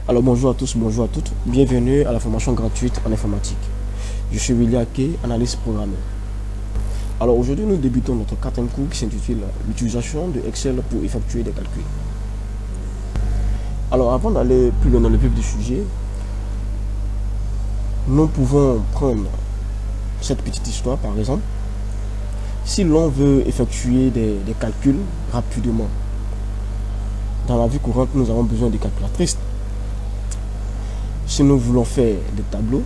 Alors bonjour à tous, bonjour à toutes, bienvenue à la formation gratuite en informatique. Je suis William Ake, analyste programmeur. Alors aujourd'hui nous débutons notre quatrième cours qui s'intitule l'utilisation de Excel pour effectuer des calculs. Alors avant d'aller plus loin dans le vif du sujet, nous pouvons prendre cette petite histoire par exemple. Si l'on veut effectuer des calculs rapidement, dans la vie courante nous avons besoin de calculatrices. Si nous voulons faire des tableaux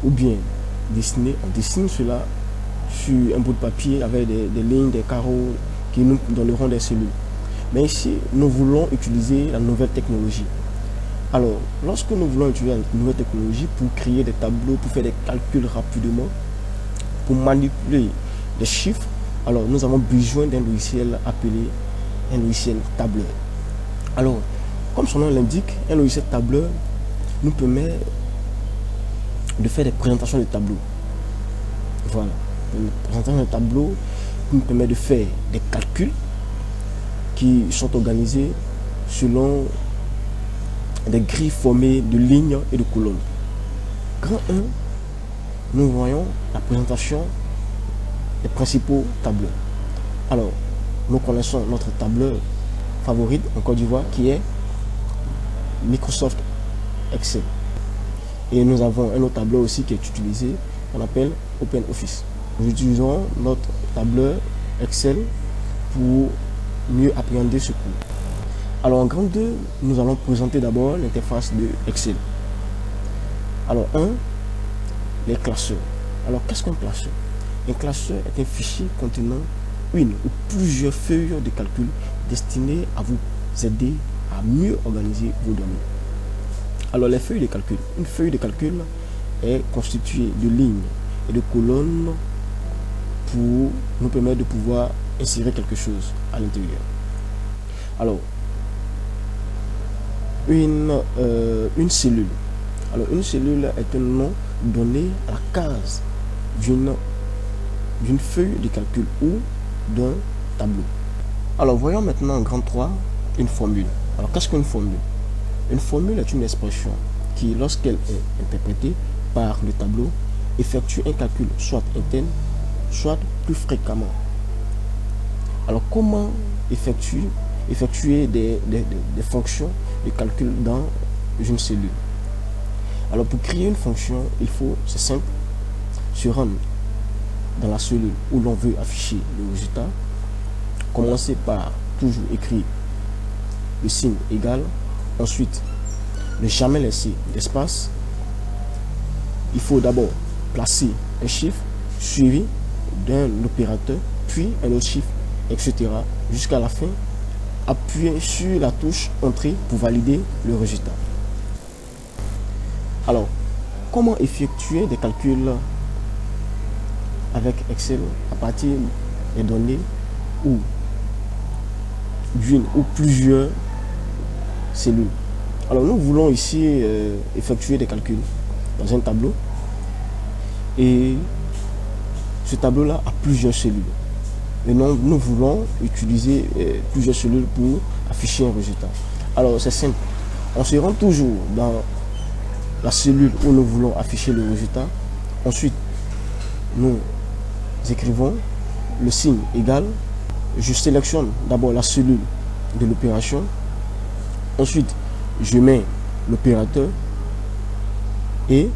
ou bien dessiner, on dessine cela sur un bout de papier avec des lignes, des carreaux qui nous donneront des cellules. Mais ici, nous voulons utiliser la nouvelle technologie. Alors, lorsque nous voulons utiliser la nouvelle technologie pour créer des tableaux, pour faire des calculs rapidement, pour manipuler des chiffres, alors nous avons besoin d'un logiciel appelé un logiciel tableur. Alors, comme son nom l'indique, un logiciel tableur nous permet de faire des présentations de tableaux. Voilà, une présentation de tableaux nous permet de faire des calculs qui sont organisés selon des grilles formées de lignes et de colonnes. Grand 1, nous voyons la présentation des principaux tableurs. Alors, nous connaissons notre tableur favorite en Côte d'Ivoire qui est Microsoft Excel. Et nous avons un autre tableur aussi qui est utilisé, qu'on appelle OpenOffice. Nous utilisons notre tableur Excel pour mieux appréhender ce cours. Alors en grand 2, nous allons présenter d'abord l'interface de Excel. Alors 1, les classeurs. Alors qu'est-ce qu'un classeur? Un classeur est un fichier contenant une ou plusieurs feuilles de calcul destinées à vous aider à mieux organiser vos données. Alors les feuilles de calcul. Une feuille de calcul est constituée de lignes et de colonnes pour nous permettre de pouvoir insérer quelque chose à l'intérieur. Alors, une cellule. Alors une cellule est un nom donné à la case d'une feuille de calcul ou d'un tableau. Alors voyons maintenant en grand 3 une formule. Alors qu'est-ce qu'une formule? Une formule est une expression qui, lorsqu'elle est interprétée par le tableau, effectue un calcul soit interne, soit plus fréquemment. Alors comment effectuer des fonctions de calcul dans une cellule? Alors pour créer une fonction, il faut, c'est simple, se rendre dans la cellule où l'on veut afficher le résultat, commencer par toujours écrire le signe égal, ensuite ne jamais laisser d'espace. Il faut d'abord placer un chiffre suivi d'un opérateur, puis un autre chiffre, etc. jusqu'à la fin. Appuyez sur la touche entrée pour valider le résultat. Alors, comment effectuer des calculs avec Excel à partir des données ou d'une ou plusieurs cellules? Alors nous voulons ici effectuer des calculs dans un tableau et ce tableau là a plusieurs cellules et nous voulons utiliser plusieurs cellules pour afficher un résultat. Alors c'est simple, on se rend toujours dans la cellule où nous voulons afficher le résultat, ensuite nous écrivons le signe égal, je sélectionne d'abord la cellule de l'opération, ensuite je mets l'opérateur et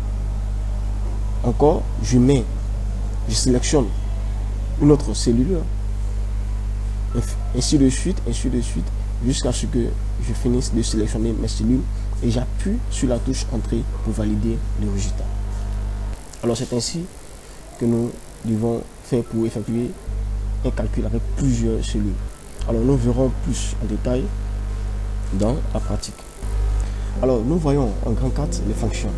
encore je sélectionne une autre cellule, ainsi de suite jusqu'à ce que je finisse de sélectionner mes cellules et j'appuie sur la touche entrée pour valider le résultat. Alors c'est ainsi que nous devons faire pour effectuer un calcul avec plusieurs cellules. Alors nous verrons plus en détail dans la pratique. Alors nous voyons en grand 4 les fonctions.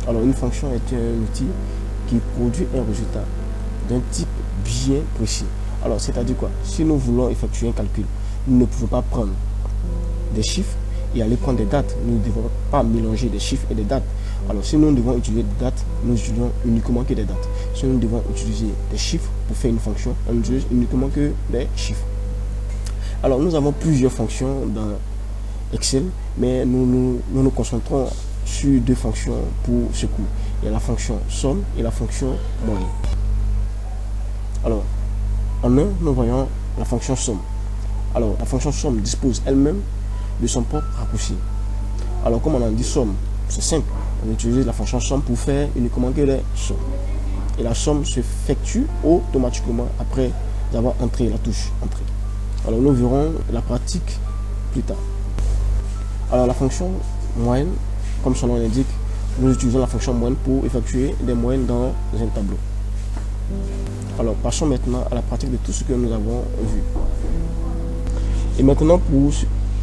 Alors une fonction est un outil qui produit un résultat d'un type bien précis. Alors c'est-à-dire quoi? Si nous voulons effectuer un calcul, nous ne pouvons pas prendre des chiffres et aller prendre des dates. Nous ne devons pas mélanger des chiffres et des dates. Alors si nous devons utiliser des dates, nous utilisons uniquement que des dates. Si nous devons utiliser des chiffres pour faire une fonction, on utilise uniquement que des chiffres. Alors nous avons plusieurs fonctions dans Excel, mais nous concentrons sur deux fonctions pour ce coup. Il y a la fonction somme et la fonction moyenne. Alors, en un, nous voyons la fonction somme. Alors, la fonction somme dispose elle-même de son propre raccourci. Alors, comme on a dit somme, c'est simple. On utilise la fonction somme pour faire uniquement que les sommes. Et la somme s'effectue automatiquement après avoir entré la touche entrée. Alors, nous verrons la pratique plus tard. Alors, la fonction moyenne, comme son nom l'indique, nous utilisons la fonction moyenne pour effectuer des moyennes dans un tableau. Alors, passons maintenant à la pratique de tout ce que nous avons vu. Et maintenant,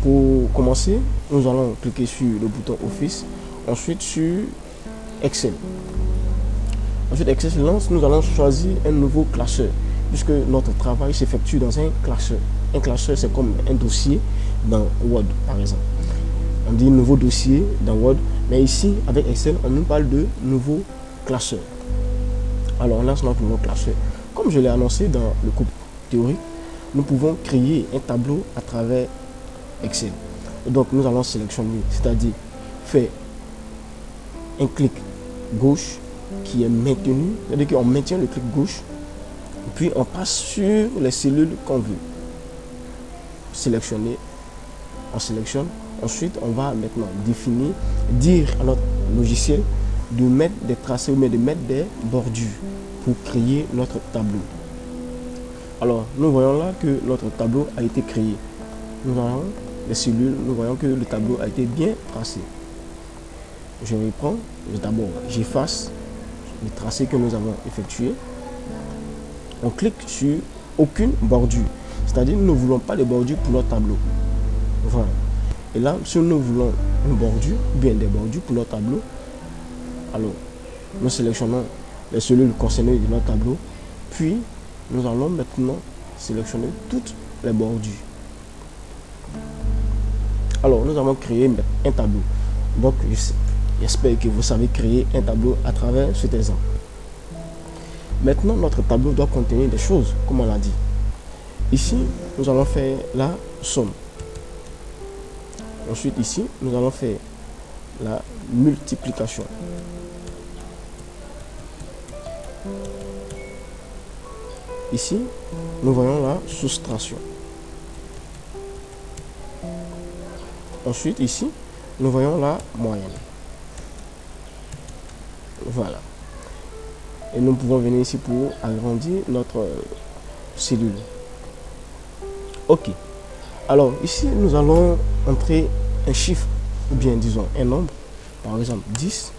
pour commencer, nous allons cliquer sur le bouton Office, ensuite sur Excel. Ensuite, Excel se lance, nous allons choisir un nouveau classeur, puisque notre travail s'effectue dans un classeur. Un classeur, c'est comme un dossier dans Word, par exemple. On dit nouveau dossier dans Word, mais ici, avec Excel, on nous parle de nouveau classeur. Alors, on lance notre nouveau classeur. Comme je l'ai annoncé dans le cours théorique, nous pouvons créer un tableau à travers Excel. Et donc, nous allons sélectionner, c'est-à-dire faire un clic gauche qui est maintenu, c'est-à-dire qu'on maintient le clic gauche, puis on passe sur les cellules qu'on veut. Sélectionner, on sélectionne. Ensuite, on va maintenant dire à notre logiciel de mettre des tracés ou de mettre des bordures pour créer notre tableau. Alors, nous voyons là que notre tableau a été créé. Nous avons les cellules, nous voyons que le tableau a été bien tracé. Je reprends, d'abord j'efface les tracés que nous avons effectués. On clique sur aucune bordure, c'est-à-dire nous ne voulons pas de bordure pour notre tableau. Voilà. Et là, si nous voulons une bordure, bien des bordures pour notre tableau, alors nous sélectionnons les cellules concernées de notre tableau, puis nous allons maintenant sélectionner toutes les bordures. Alors, nous avons créé un tableau. Donc, j'espère que vous savez créer un tableau à travers cet exemple. Maintenant, notre tableau doit contenir des choses, comme on l'a dit. Ici, nous allons faire la somme. Ensuite, ici, nous allons faire la multiplication. Ici, nous voyons la soustraction. Ensuite, ici, nous voyons la moyenne. Voilà. Et nous pouvons venir ici pour agrandir notre cellule. Ok. Alors, ici, nous allons entrer un chiffre, ou bien disons un nombre, par exemple 10.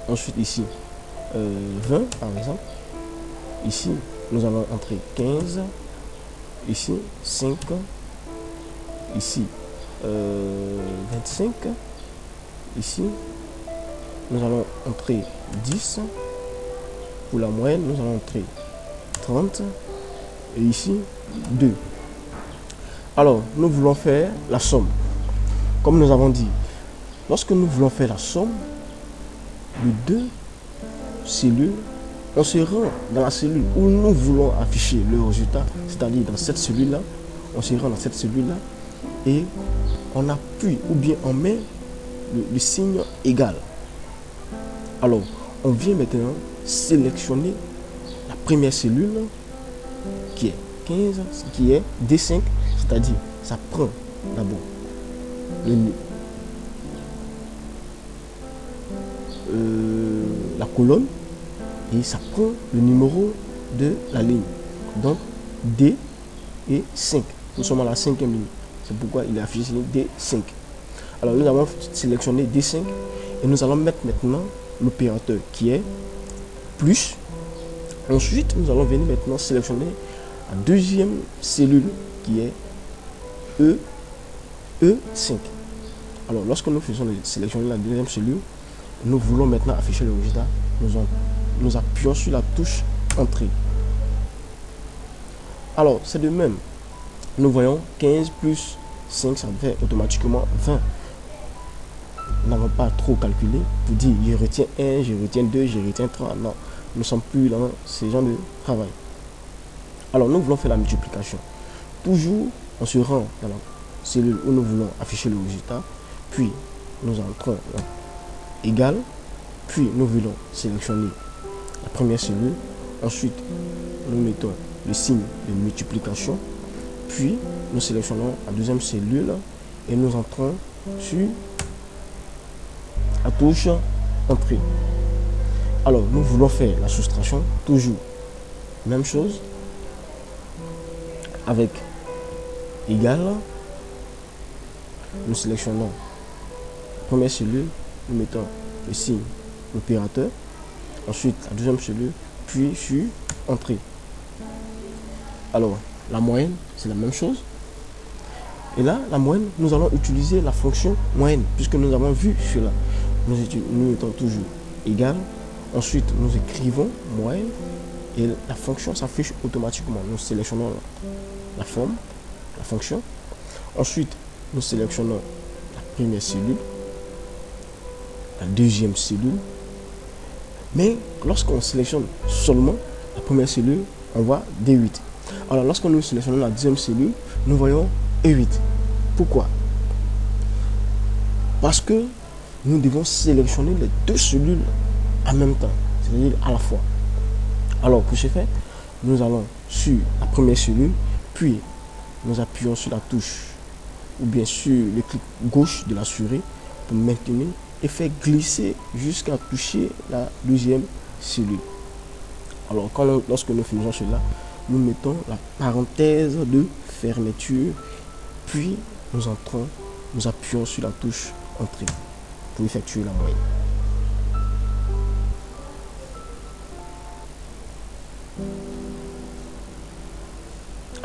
Ensuite, ici, 20, par exemple. Ici, nous allons entrer 15. Ici, 5. Ici, 25. Ici, nous allons entrer 10. Pour la moyenne, nous allons entrer 30. Et ici, 2. Alors, nous voulons faire la somme. Comme nous avons dit, lorsque nous voulons faire la somme de deux cellules, on se rend dans la cellule où nous voulons afficher le résultat, c'est-à-dire dans cette cellule-là, on se rend dans cette cellule-là et on appuie ou bien on met le signe égal. Alors, on vient maintenant sélectionner la première cellule qui est 15, qui est D5, c'est-à-dire ça prend d'abord la colonne et ça prend le numéro de la ligne. Donc D et 5. Nous sommes à la 5e ligne. C'est pourquoi il est affiché D5. Alors nous avons sélectionné D5 et nous allons mettre maintenant l'opérateur qui est plus. Ensuite, nous allons venir maintenant sélectionner la deuxième cellule qui est E5. Alors, lorsque nous faisons sélectionner la deuxième cellule, nous voulons maintenant afficher le résultat. Nous appuyons sur la touche Entrée. Alors, c'est de même. Nous voyons 15 plus 5, ça fait automatiquement 20. Nous n'avons pas trop calculé pour dire je retiens 1, je retiens 2, je retiens 3. Non, nous ne sommes plus dans ce genre de travail. Alors, nous voulons faire la multiplication. Toujours, on se rend dans la cellule où nous voulons afficher le résultat, puis nous entrons égal, puis nous voulons sélectionner la première cellule, ensuite nous mettons le signe de multiplication, puis nous sélectionnons la deuxième cellule et nous entrons sur la touche entrée. Alors nous voulons faire la soustraction, toujours même chose, avec égal, nous sélectionnons la première cellule, nous mettons le signe opérateur, ensuite la deuxième cellule, puis sur entrée. Alors la moyenne, c'est la même chose. Et là, la moyenne, nous allons utiliser la fonction moyenne, puisque nous avons vu cela. Nous mettons toujours égal, ensuite nous écrivons moyenne, et la fonction s'affiche automatiquement. Nous sélectionnons la forme, la fonction. Ensuite, nous sélectionnons la première cellule, la deuxième cellule. Mais lorsqu'on sélectionne seulement la première cellule, on voit D8. Alors, lorsque nous sélectionnons la deuxième cellule, nous voyons E8. Pourquoi? Parce que nous devons sélectionner les deux cellules en même temps, c'est-à-dire à la fois. Alors, pour ce faire, nous allons sur la première cellule, puis nous appuyons sur la touche ou bien sur le clic gauche de la souris pour maintenir et faire glisser jusqu'à toucher la deuxième cellule. Alors, lorsque nous faisons cela, nous mettons la parenthèse de fermeture, puis nous entrons, nous appuyons sur la touche entrée pour effectuer la moyenne.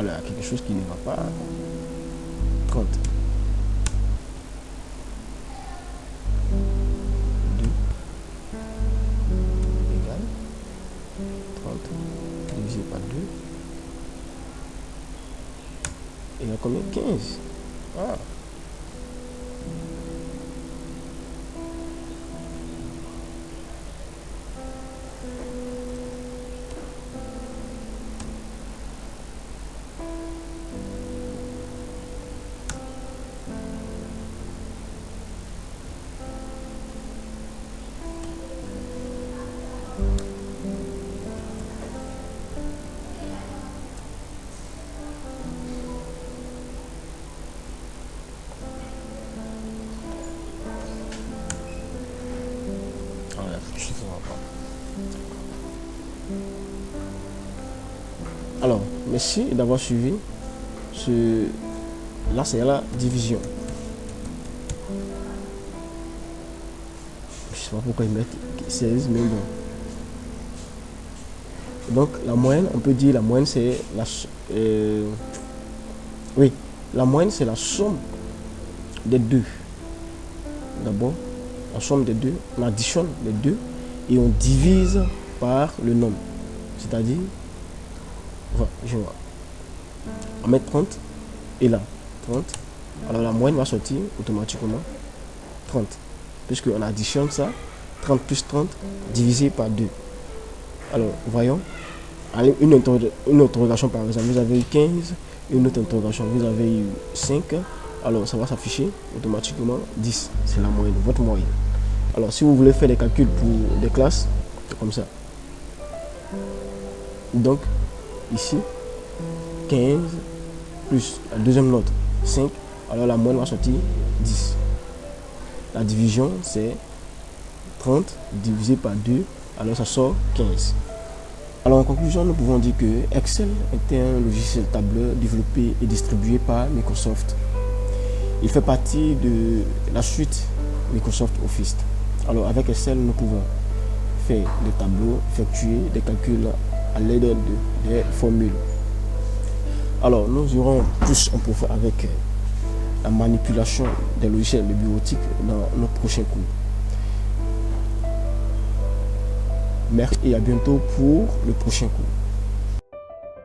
Alors, il y a quelque chose qui ne va pas. 30. 2 égale 30 divisé par 2. Il y a combien? 15. Ah. Alors, merci d'avoir suivi. Là, c'est la division. Je ne sais pas pourquoi ils mettent 16, mais bon. Donc, la moyenne, on peut dire la moyenne, c'est la... oui, la moyenne, c'est la somme des deux. D'abord, la somme des deux, on additionne les deux et on divise par le nombre. C'est-à-dire, je vois. On met 30 et là, 30. Alors la moyenne va sortir automatiquement 30. Puisqu'on additionne ça, 30 plus 30 divisé par 2. Alors, voyons. Allez, une interrogation par exemple, vous avez eu 15, une autre interrogation, vous avez eu 5. Alors, ça va s'afficher automatiquement 10. C'est la moyenne, votre moyenne. Alors, si vous voulez faire des calculs pour des classes, c'est comme ça. Donc, ici, 15 plus la deuxième note, 5. Alors, la moyenne va sortir 10. La division, c'est 30 divisé par 2. Alors, ça sort 15. Alors, en conclusion, nous pouvons dire que Excel est un logiciel tableur développé et distribué par Microsoft. Il fait partie de la suite Microsoft Office. Alors, avec Excel, nous pouvons faire des tableaux, effectuer des calculs à l'aide des formules. Alors, nous irons plus en profondeur avec la manipulation des logiciels de bureautique dans nos prochains cours. Merci et à bientôt pour le prochain cours.